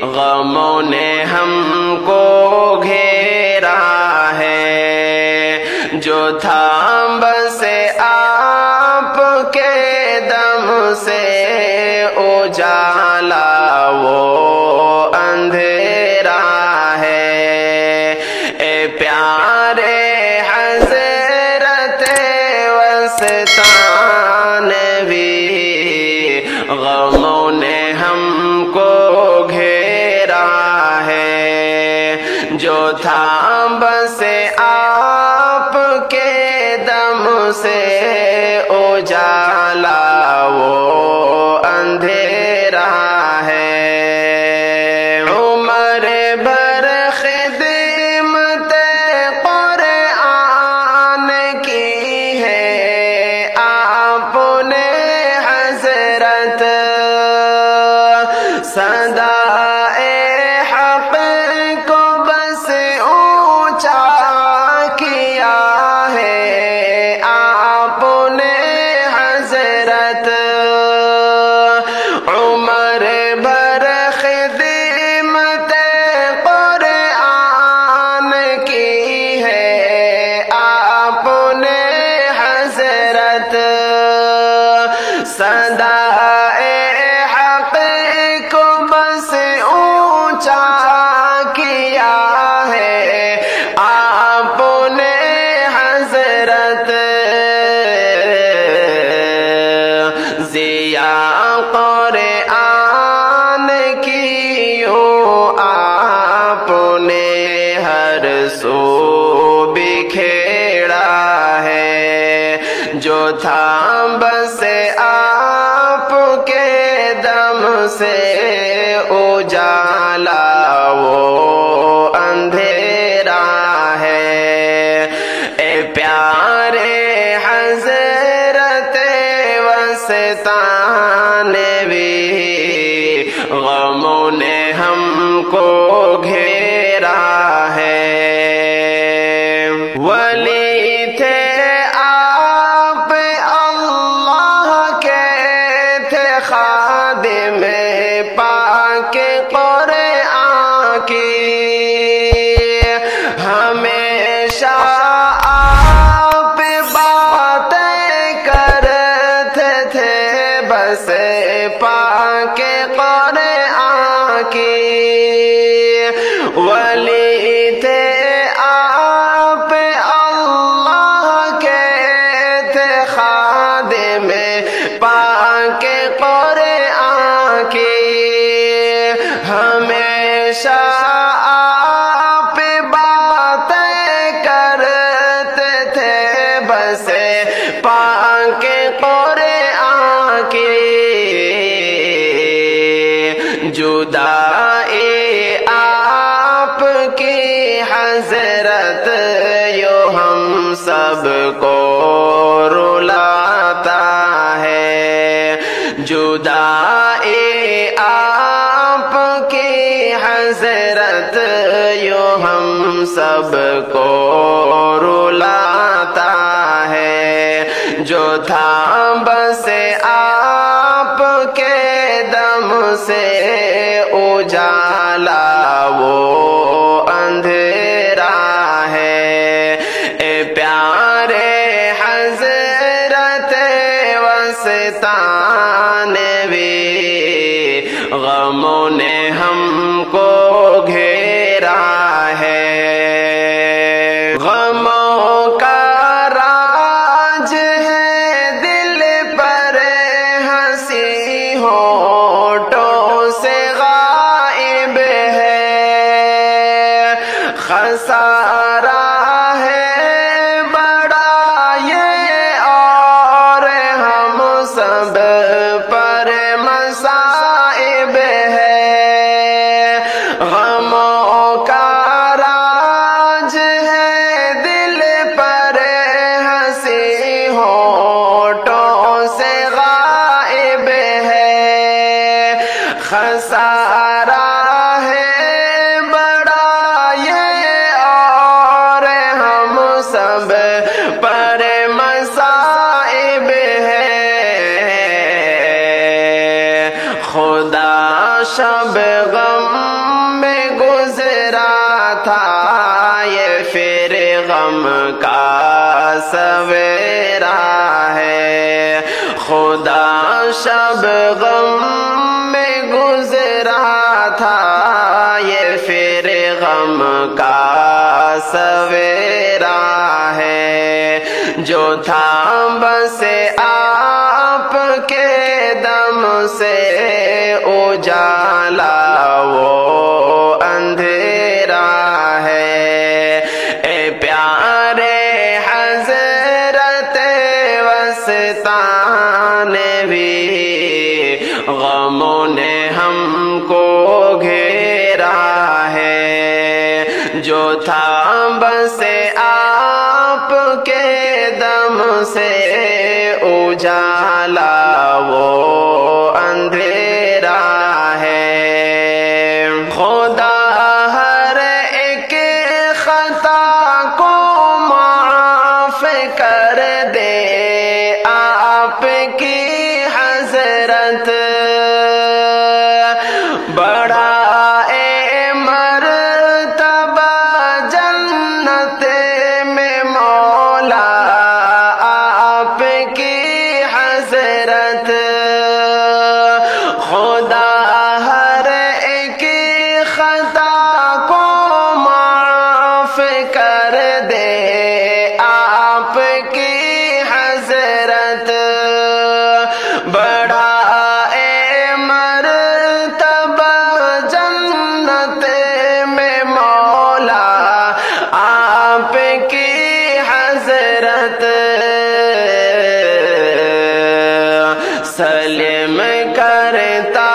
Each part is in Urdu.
غموں نے ہم کو گھیرا ہے، جو تھا بس آپ کے دم سے اجالا وہ اندھیرا ہے۔ اے پیارے حضرت وسطان بھی، غموں نے ہم کو گھیرا ہے، جو تھا بس آپ کے دم سے اجالا وہ اندھیرا ہے۔ عمر بھر خدمت قرآن کی ہے آپ نے حضرت، صدائے حق کو بس اونچا کیا ہے آپ نے حضرت، عمر بھر خدمت قرآن کی ہے آپ نے حضرت، صدائے حق کو بس اونچا کیا ہے آپ نے حضرت، ضیاء قرآن کی یوں آپ نے ہر سو بکھیڑا ہے، جو تھا بس آپ کے دم سے اجالا وہ اندھیرا ہے۔ اے پیارے حضرت وسطان بھی، غموں نے ہم کو گھیرا ہے۔ ولی تھے آپ اللہ کے، تھے خادم پاک قرآن کی، ہمیشہ آپ باتیں کرتے تھے بس پاک قرآن کی، ولی تھے آپ اللہ کے، تھے خادم پاک قرآن کی، ہمیشہ آپ باتیں کرتے تھے بس پاک قرآن کی، جدائی آپ کی حضرت یوں ہم سب کو رلاتا ہے، جدائی آپ کی حضرت یوں ہم سب کو رلاتا ہے، جو تھا بس آپ کے دم سے اجالا وہ اندھیرا ہے۔ اے پیارے حضرت وسطان بھی، غموں نے ہم کو گھیرا ہے، غموں کا راج ہے دل پر ہنسی ہونٹوں سے غائب ہے، خسارہ ہے بڑا یہ اور ہم سب پر مصائب ہے، غموں کا راج ہے دل پر ہنسی ہونٹوں سے غائب ہے، خسارہ ہے بڑا یہ اور ہم سب پر مصائب ہے، خدا شب غم گزرا تھا، یہ پھر غم کا سویرا ہے، خدا شب غم میں گزرا تھا، یہ پھر غم کا سویرا ہے، جو تھا بس آپ کے دم سے اجالا وہ اندھیرا ہے، اے پیارے حضرت وسطان بھی غموں نے ہم کو گھیرا ہے، جو تھا بس آپ کے دم سے اجالا وہ اندھیرا ہے، خدا ہر ایک خطا کو معاف کر دے، آپ کی حضرت بڑا اے مرتبہ جنت میں مولا، آپ کی حضرت خدا ہر ایک خطا کو معاف کر دے، آپ کی حضرت بڑا اے مرتبہ جنت میں مولا، آپ کی حضرت سلم کرتا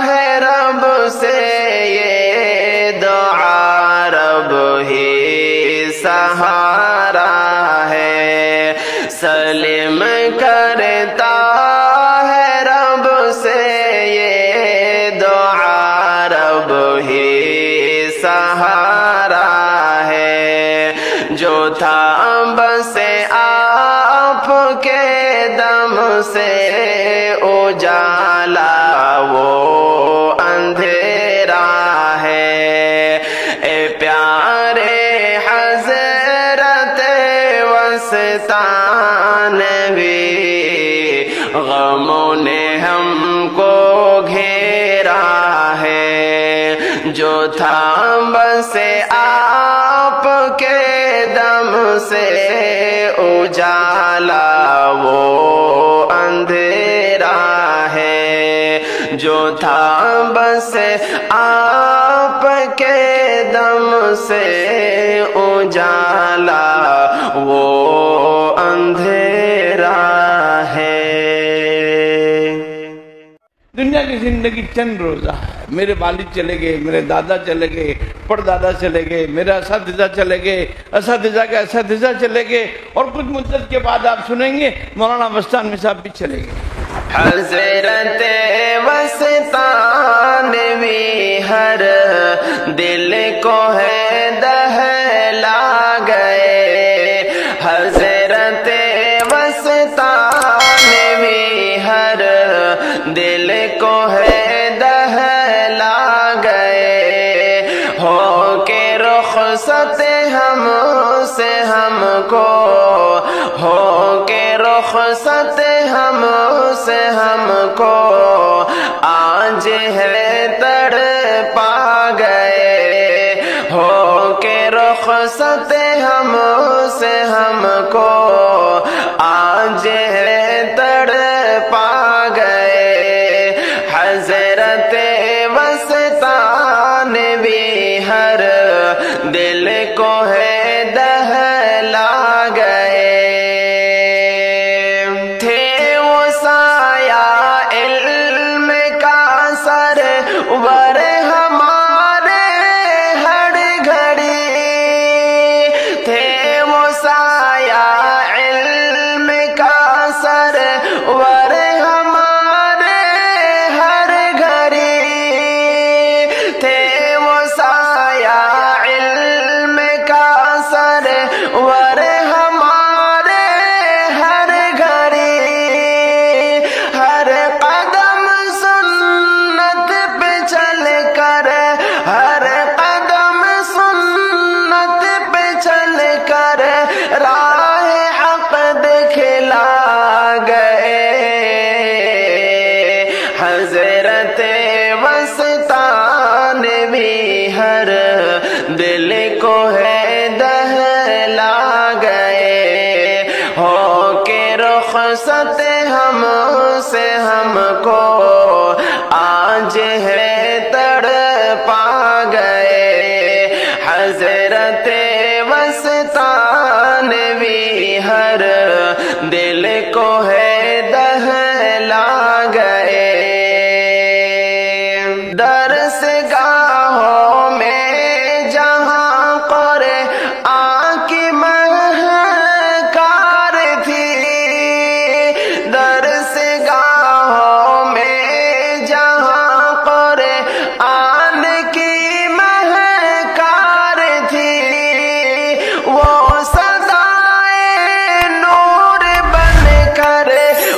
ہے رب سے یہ دعا، رب ہی سہارا ہے، سلم کرتا ہے رب سے یہ دعا، رب ہی سہارا ہے، جو تھا بس آپ کے دم سے اجالا وہ اندھیرا ہے، اے پیارے حضرت وسطان بھی غموں نے ہم کو گھیرا ہے، جو تھا بس آپ کے دم سے اجالا وہ اندھیرا ہے، جو تھا بس آپ کے دم سے اجالا وہ اندھیرا ہے۔ دنیا کی زندگی چند روزہ ہے، میرے والد چلے گئے، میرے دادا چلے گئے، پردادا چلے گئے، میرے اساتذہ چلے گئے، اساتذہ کے اساتذہ چلے گئے، اور کچھ مدت کے بعد آپ سنیں گے مولانا وسطانوی صاحب بھی چلے گئے۔ حضرت وسطانوی ہر دل کو ہے دہلا گئے، حضرت وسطانوی ہر دل کو ہے دہلا گئے، ہو کے رخصت ہم سے ہم کو، ہو کے رخصت ہم سے ہم کو، آج ہے تڑپا گئے، ہو کے رخصت ہم سے ہم کو، آج ہے تڑپا گئے، حضرت وسطانوی ہر دل کو ہے دہلا گئے، تھے وہ سایہ علم کا سرور ہمارے ہر گھڑی، تھے وہ سایہ علم کا سرور ہمارے ہر گھڑی، تھے وہ سایہ علم کا کو ہے دہلا گئے، ہو کے رخصت ہم سے ہم کو آج ہے تڑپا گئے، حضرت وسطانوی ہر دل کو ہے دہلا گئے۔ درس گاہوں میں جہاں قرآن کی مہکار تھی، درس گاہوں میں جہاں قرآن کی مہکار تھی، وہ صدائے نور بن کر،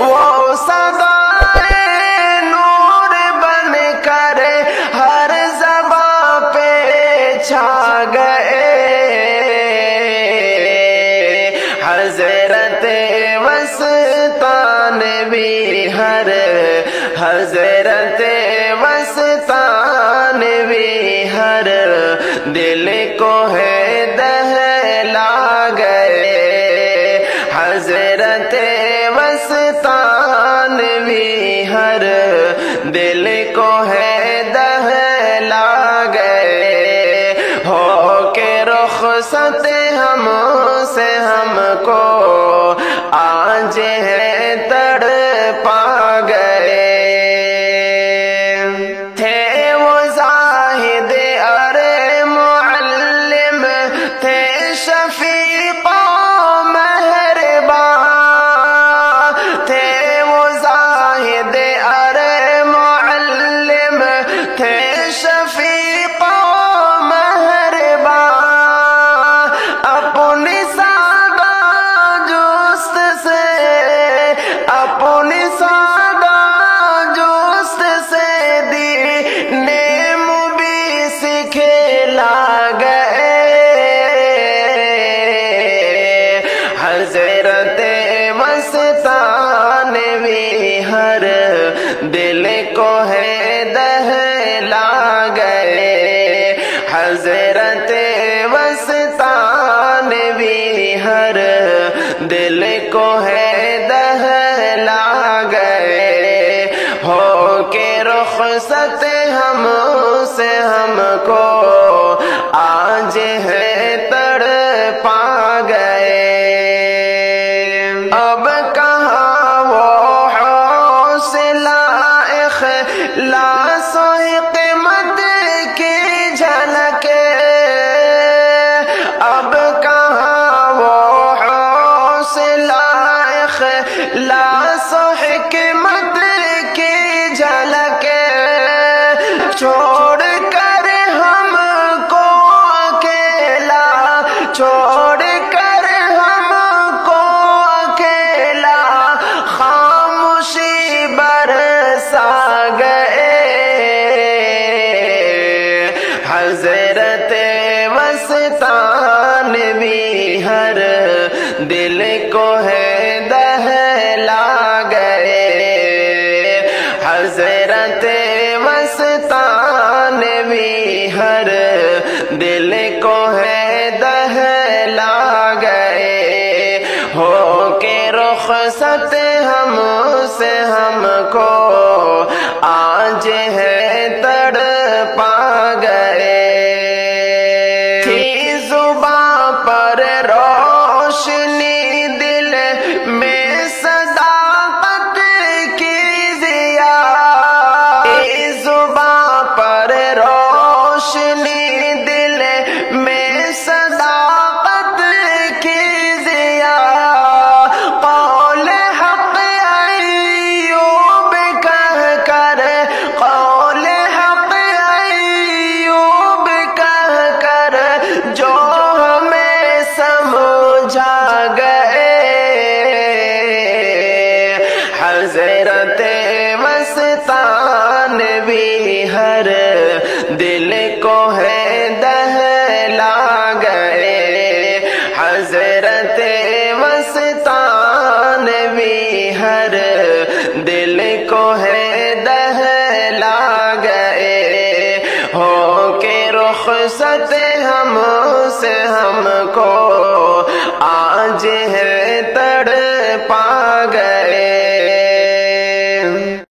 وہ صدائے نور بن کر ہر زباں پہ چھا گئے، حضرت وسطانوی ہر، حضرت وسطانوی ہر دل کو ہے دہلا گئے، حضرت وسطانوی ہر دل کو ہے دہلا گئے، ہو کے رخصت ہم سے ہم کو آج ہے تڑپا گئے۔ تھے وہ زاہد اور معلم، تھے شفیق و مہربان، تھے وہ زاہد اور معلم، تھے شفیق و مہربان، اپنی سادہ جست سے، اپنی سادہ جست سے دین مبین سکھلا گئے، حضرت وسطانوی ہر دل کو ہے دہلا گئے، حضرت وسطانوی ہر دل کو ہے دہلا گئے، ہو کے رخصت ہم سے ہم کو آج ہے تڑپا گئے۔ اب کہاں وہ حوصلہ اخلاص و حکمت کی جھلک، اب کہاں وہ حوصلہ اخلاص و حکمت کی جھلک، چھوڑ کر ہم کو اکیلا، چھوڑ کر ہم کو اکیلا خاموشی برسا گئے، حضرت وسطانوی ہر دل کو ہے دہلا گئے، حضرت وسطانوی ہر دل کو ہے دہلا گئے، ہو کے رخصت ہم سے ہم کو آج ہے تڑپا گئے۔ تھی زباں پر روشنی، دل میں صداقت کی ضیا، تھی زباں پر روشنی، دل میں صداقت کی ضیا، قول حق ایوب کہہ کر، قول حق ایوب کہہ کر جو ہمیں سمجھا گئے، حضرت وسطانوی ہر دل کو ہے دہلا گئے، حضرت وسطانوی ہر دل کو ہے دہلا گئے، ہو کے رخصت ہم سے ہم کو آج ہے تڑ پا گئے